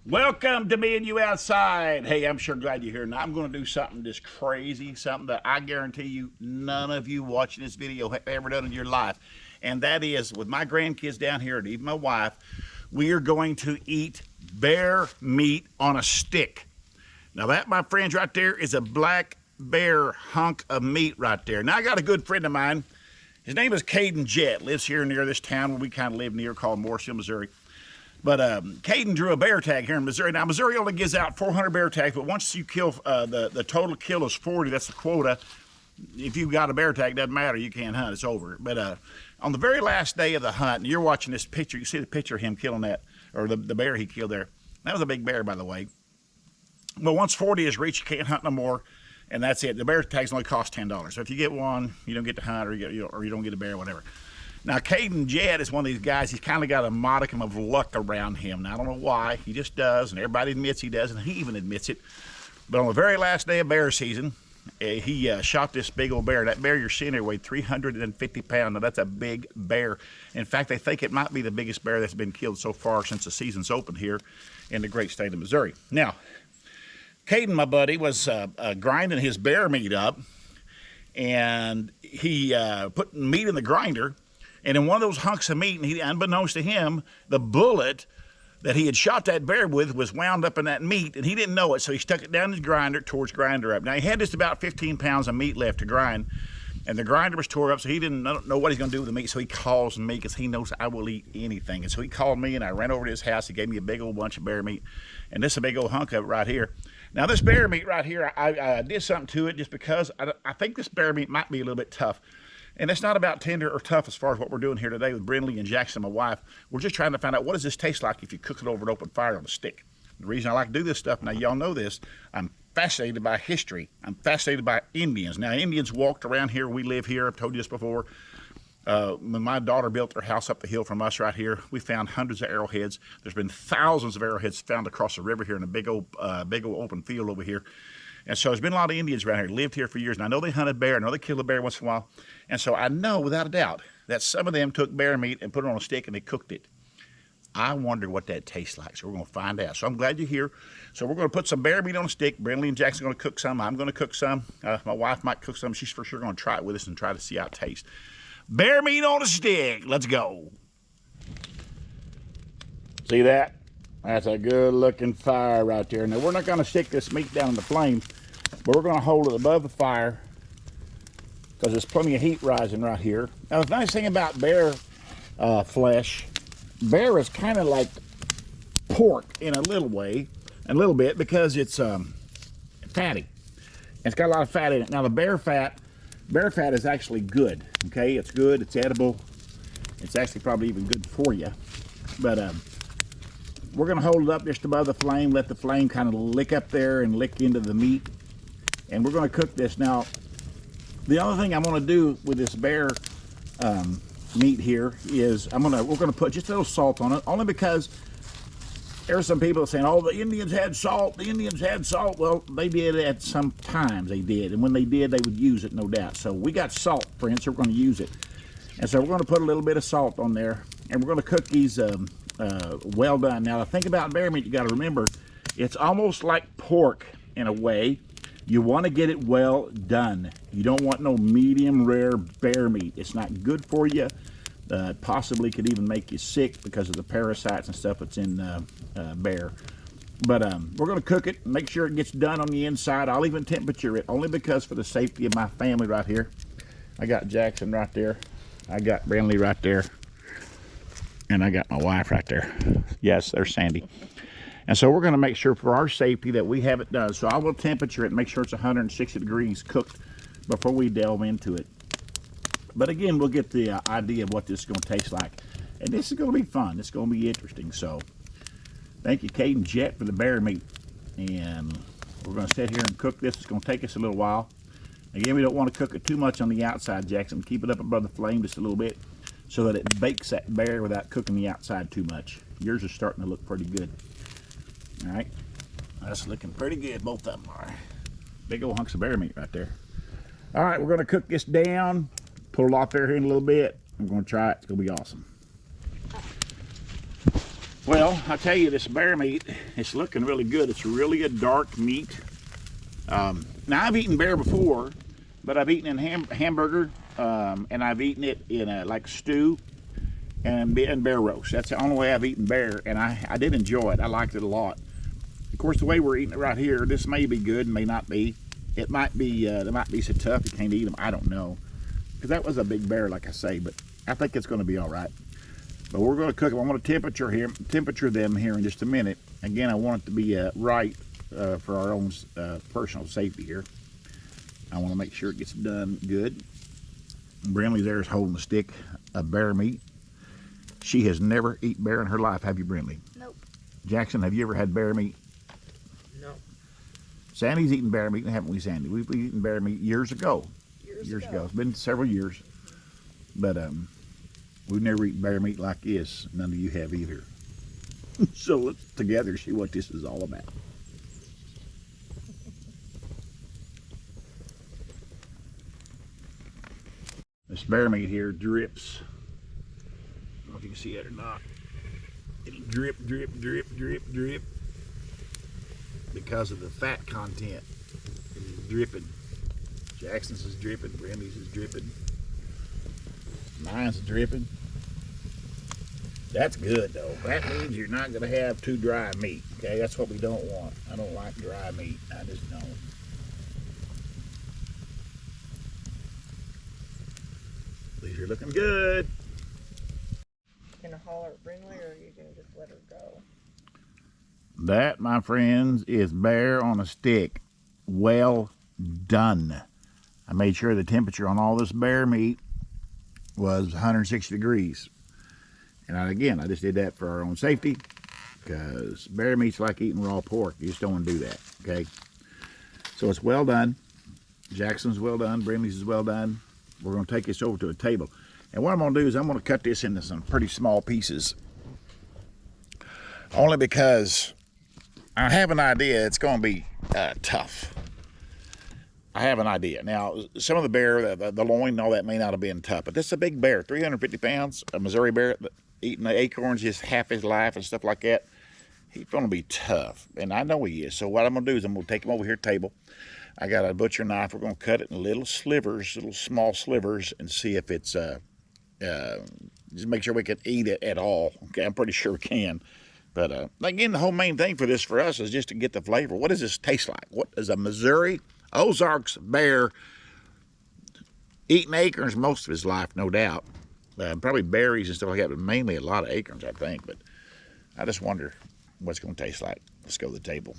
Welcome to Me and You Outside. Hey, I'm sure glad you're here. Now, I'm going to do something just crazy, something that I guarantee you none of you watching this video have ever done in your life. And that is, with my grandkids down here and even my wife, we are going to eat bear meat on a stick. Now that, my friends, right there is a black bear hunk of meat right there. Now, I got a good friend of mine. His name is Caden Jett. Lives here near this town where we kind of live near called Mooresville, Missouri. But Caden drew a bear tag here in Missouri. Now, Missouri only gives out 400 bear tags, but once you kill, the total kill is 40. That's the quota. If you've got a bear tag, doesn't matter. You can't hunt. It's over. But on the very last day of the hunt, and you're watching this picture, you see the picture of him killing that, or the bear he killed there. That was a big bear, by the way. But once 40 is reached, you can't hunt no more, and that's it. The bear tags only cost $10. So if you get one, you don't get to hunt, or you don't get a bear, whatever. Now, Caden Jett is one of these guys, he's kind of got a modicum of luck around him. Now, I don't know why, he just does, and everybody admits he does, and he even admits it. But on the very last day of bear season, he shot this big old bear. That bear you're seeing there weighed 350 pounds. Now, that's a big bear. In fact, they think it might be the biggest bear that's been killed so far since the season's opened here in the great state of Missouri. Now, Caden, my buddy, was grinding his bear meat up, and he put meat in the grinder. And in one of those hunks of meat, and he, unbeknownst to him, the bullet that he had shot that bear with was wound up in that meat, and he didn't know it, so he stuck it down his grinder, tore his grinder up. Now, he had just about 15 pounds of meat left to grind, and the grinder was tore up, so he didn't know what he's going to do with the meat, so he calls me because he knows I will eat anything. And so he called me, and I ran over to his house. He gave me a big old bunch of bear meat, and this is a big old hunk of it right here. Now, this bear meat right here, I did something to it just because I think this bear meat might be a little bit tough. And it's not about tender or tough as far as what we're doing here today with Brindley and Jackson, my wife. We're just trying to find out, what does this taste like if you cook it over an open fire on a stick? The reason I like to do this stuff, now y'all know this, I'm fascinated by history. I'm fascinated by Indians. Now, Indians walked around here. We live here. I've told you this before. When my daughter built her house up the hill from us right here, we found hundreds of arrowheads. There's been thousands of arrowheads found across the river here in a big old open field over here. And so there's been a lot of Indians around here, lived here for years. And I know they hunted bear. I know they killed a bear once in a while. And so I know without a doubt that some of them took bear meat and put it on a stick and they cooked it. I wonder what that tastes like. So we're going to find out. So I'm glad you're here. So we're going to put some bear meat on a stick. Brindley and Jackson are going to cook some. I'm going to cook some. My wife might cook some. She's for sure going to try it with us and try to see how it tastes. Bear meat on a stick. Let's go. See that? That's a good looking fire right there. Now, we're not going to stick this meat down in the flame, but we're going to hold it above the fire because there's plenty of heat rising right here. Now, the nice thing about bear flesh, bear is kind of like pork in a little way, a little bit, because it's fatty. It's got a lot of fat in it. Now, the bear fat is actually good, okay? It's good, it's edible. It's actually probably even good for you. But we're going to hold it up just above the flame, let the flame kind of lick up there and lick into the meat. And we're going to cook this. Now, the other thing I'm going to do with this bear meat here is we're going to put just a little salt on it, only because there's some people saying, oh, the Indians had salt, the Indians had salt. Well, they did at some times, they did. And when they did, they would use it, no doubt. So we got salt, friends, so we're going to use it. And so we're going to put a little bit of salt on there, and we're going to cook these well done. Now, the thing about bear meat, you got to remember, it's almost like pork in a way. You want to get it well done. You don't want no medium rare bear meat. It's not good for you. Possibly could even make you sick because of the parasites and stuff that's in bear. But we're going to cook it, make sure it gets done on the inside. I'll even temperature it, only because for the safety of my family right here. I got Jackson right there. I got Brindley right there. And I got my wife right there. Yes, there's Sandy. And so we're going to make sure for our safety that we have it done. So I will temperature it and make sure it's 160 degrees cooked before we delve into it. But again, we'll get the idea of what this is going to taste like. And this is going to be fun. It's going to be interesting. So thank you, Caden Jett, for the bear meat. And we're going to sit here and cook this. It's going to take us a little while. Again, we don't want to cook it too much on the outside, Jackson. Keep it up above the flame just a little bit so that it bakes that bear without cooking the outside too much. Yours is starting to look pretty good. All right, that's looking pretty good. Both of them are. Big old hunks of bear meat right there. All right, we're going to cook this down, pull it off there here in a little bit. I'm going to try it. It's going to be awesome. Well, I tell you, this bear meat, it's looking really good. It's really a dark meat. Now, I've eaten bear before, but I've eaten in hamburger, and I've eaten it in a like stew and bear roast. That's the only way I've eaten bear, and I did enjoy it. I liked it a lot. Of course, the way we're eating it right here, this may be good, may not be. It might be, they might be so tough you can't eat them. I don't know, because that was a big bear, like I say, but I think it's going to be all right. But we're going to cook them. I'm going to temperature them here in just a minute. Again, I want it to be right for our own personal safety here. I want to make sure it gets done good. Brinley there is holding a stick of bear meat. She has never eaten bear in her life, have you, Brinley? Nope. Jackson, have you ever had bear meat? No. Sandy's eaten bear meat, haven't we, Sandy? We've eaten bear meat years ago. Years ago. It's been several years. But we've never eaten bear meat like this. None of you have either. So let's together see what this is all about. This bear meat here drips. I don't know if you can see that or not. It'll drip, drip, drip, drip, drip because of the fat content. It is dripping. Jackson's is dripping. Brandy's is dripping. Mine's dripping. That's good though. That means you're not going to have too dry meat. Okay, that's what we don't want. I don't like dry meat. I just don't. These are looking good. Gonna holler at Brinley, or are you gonna just let her go? That, my friends, is bear on a stick. Well done. I made sure the temperature on all this bear meat was 160 degrees. And again, I just did that for our own safety, because bear meat's like eating raw pork. You just don't want to do that, okay? So it's well done. Jackson's well done. Brinley's is well done. We're going to take this over to a table. And what I'm going to do is I'm going to cut this into some pretty small pieces. Only because I have an idea it's going to be tough. I have an idea. Now, some of the bear, the loin and all that may not have been tough, but this is a big bear, 350 pounds, a Missouri bear, eating the acorns just half his life and stuff like that. He's going to be tough, and I know he is. So what I'm going to do is I'm going to take him over here to the table. I got a butcher knife. We're going to cut it in little slivers, little small slivers, and see if it's, just make sure we can eat it at all. Okay, I'm pretty sure we can. But again, the whole main thing for this for us is just to get the flavor. What does this taste like? What is a Missouri Ozarks bear eating acorns most of his life, no doubt. Probably berries and stuff like that, but mainly a lot of acorns, I think. But I just wonder what it's going to taste like. Let's go to the table.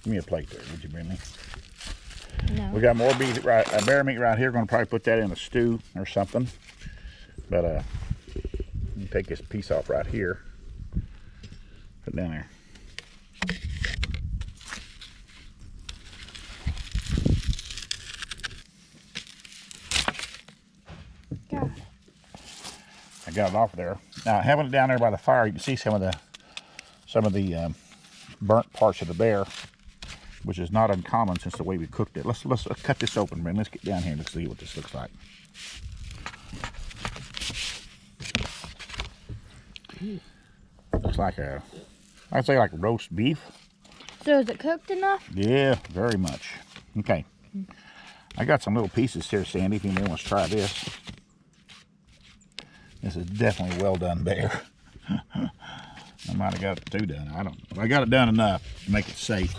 Give me a plate there, would you, bring me? No. We got more beef, bear meat right here. Going to probably put that in a stew or something. But let me take this piece off right here. Put it down there. God. I got it off there. Now, having it down there by the fire, you can see some of the burnt parts of the bear, which is not uncommon since the way we cooked it. Let's cut this open, man. Let's get down here and let's see what this looks like. Looks like I'd say like roast beef. So is it cooked enough? Yeah, very much. Okay. I got some little pieces here, Sandy, if anybody wants to try this. This is definitely well done bear. I might have got it too done. I don't know. I got it done enough to make it safe.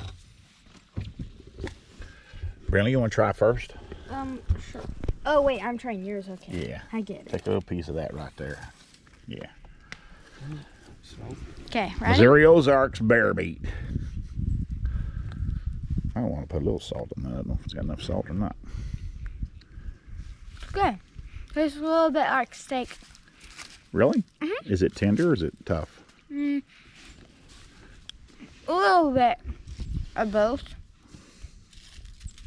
Brinley, you want to try first? Sure. Oh, wait, I'm trying yours. Okay. Yeah. I get it. Take a little piece of that right there. Yeah. Okay, ready? Missouri Ozarks bear meat. I don't want to put a little salt in that. I don't know if it's got enough salt or not. Good. Tastes a little bit like steak. Really? Mm-hmm. Is it tender or is it tough? A little bit of both.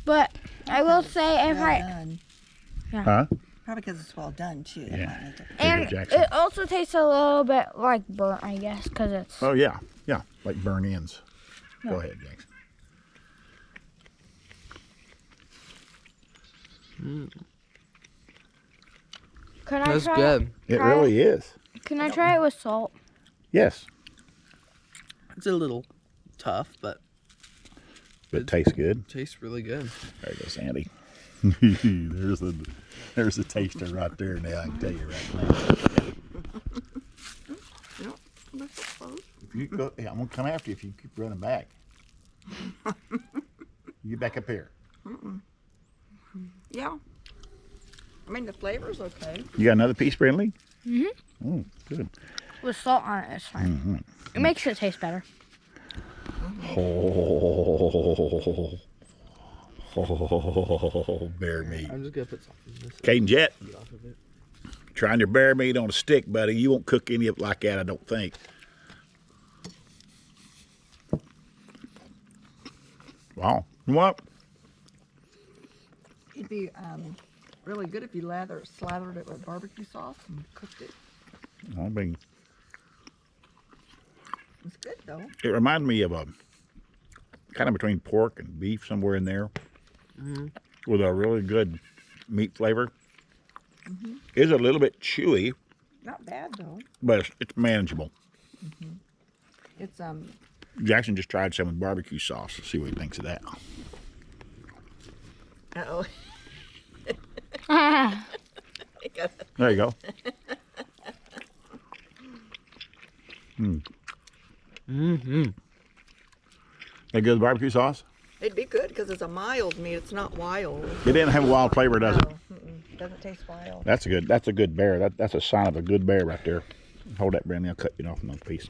But I will say if Done. Yeah. Huh? Probably because it's well done too. That Yeah. might make it. And Jackson. it also tastes a little bit like burnt, I guess, because it's... Oh, yeah. Yeah, like burn ends. Yeah. Go ahead, Jackson. Can I That's try good. It Try really is. Can I try it with salt? Yes, It's a little tough, but but it tastes good. tastes really good. There goes Sandy. there's the taster right there. Now I can tell you right now. If you go, yeah, I'm gonna come after you if you keep running back. You get back up here. Yeah. I mean, the flavor's okay. You got another piece, Brindley? Mm-hmm. Oh, good. With salt on it, it's fine. It makes it taste better. Oh, bear meat. I'm just gonna put something in this. Caden Jet, Get off of it. trying your bear meat on a stick, buddy. You won't cook any of it like that, I don't think. Wow. What? It'd be really good if you slathered it with barbecue sauce and cooked it. I mean, It's good though. it reminded me of a kind of between pork and beef, somewhere in there, with a really good meat flavor. It's a little bit chewy, Not bad though. but it's manageable. It's Jackson just tried some with barbecue sauce. Let's see what he thinks of that. uh-oh. There you go. That good barbecue sauce? It'd be good because it's a mild meat. It's not wild. It didn't have a wild flavor, does it? No, mm-mm. Doesn't taste wild. That's a good bear. That's a sign of a good bear right there. Hold that, Brandon. I'll cut you off another piece.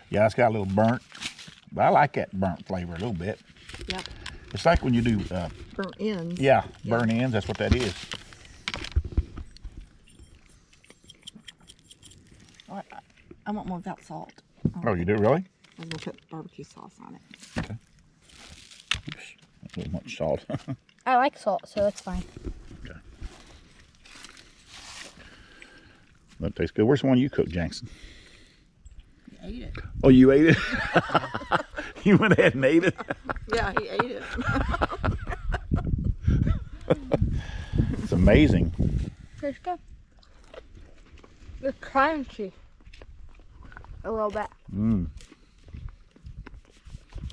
Yeah, it's got a little burnt, but I like that burnt flavor a little bit. Yep. It's like when you do, Burnt ends. yeah, burn ends. That's what that is. I want one without salt. Oh, you do really? I'm gonna put barbecue sauce on it. Oops, a little much salt. I like salt, so it's fine. Okay. That tastes good. Where's the one you cooked, Jackson? He ate it. Oh, you ate it? You went ahead and ate it? Yeah, he ate it. It's amazing. Tastes good. It's crunchy. A little bit. Mm.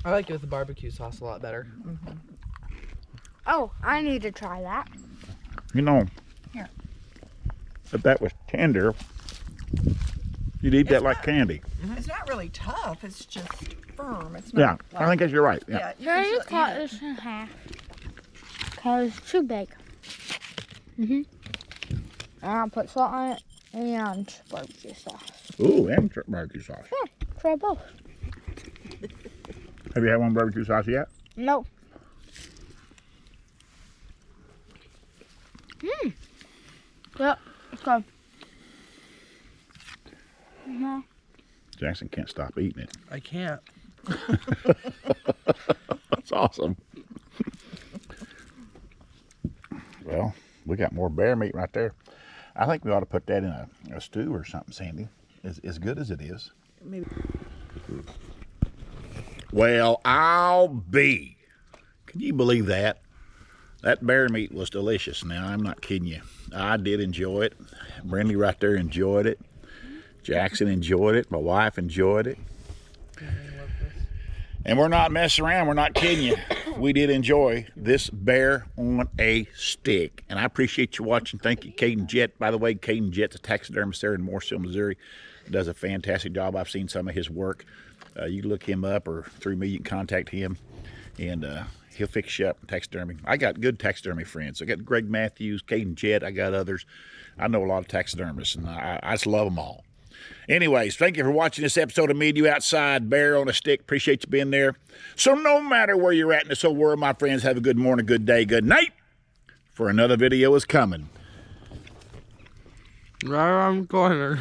I like it with the barbecue sauce a lot better. Oh, I need to try that. You know, Here. if that was tender, you'd eat that like candy. It's not really tough. It's just firm. It's Yeah, not. I think that's you're right. Yeah. Yeah. You Can can you still cut eat it. this in half? Because it's too big. And I'll put salt on it and barbecue sauce. Ooh, and barbecue sauce. Try both. Have you had one barbecue sauce yet? Nope. Yep, it's good. No. Jackson can't stop eating it. I can't. That's awesome. Well, we got more bear meat right there. I think we ought to put that in a stew or something, Sandy. As good as it is. Maybe. Well, I'll be. Can you believe that? That bear meat was delicious. Now, I'm not kidding you. I did enjoy it. Brindley right there enjoyed it. Jackson enjoyed it. My wife enjoyed it. And we're not messing around. We're not kidding you. We did enjoy this bear on a stick. And I appreciate you watching. Thank you, Caden Jet. By the way, Caden Jet's a taxidermist there in Mooresville, Missouri. Does a fantastic job. I've seen some of his work. You can look him up, or through me you can contact him. And he'll fix you up in taxidermy. I got good taxidermy friends. I got Greg Matthews, Caden Jet. I got others. I know a lot of taxidermists, and I just love them all. Anyways, thank you for watching this episode of Me and You Outside, Bear on a Stick. Appreciate you being there. So no matter where you're at in this whole world, my friends, have a good morning, good day, good night. For another video is coming. Right around the corner.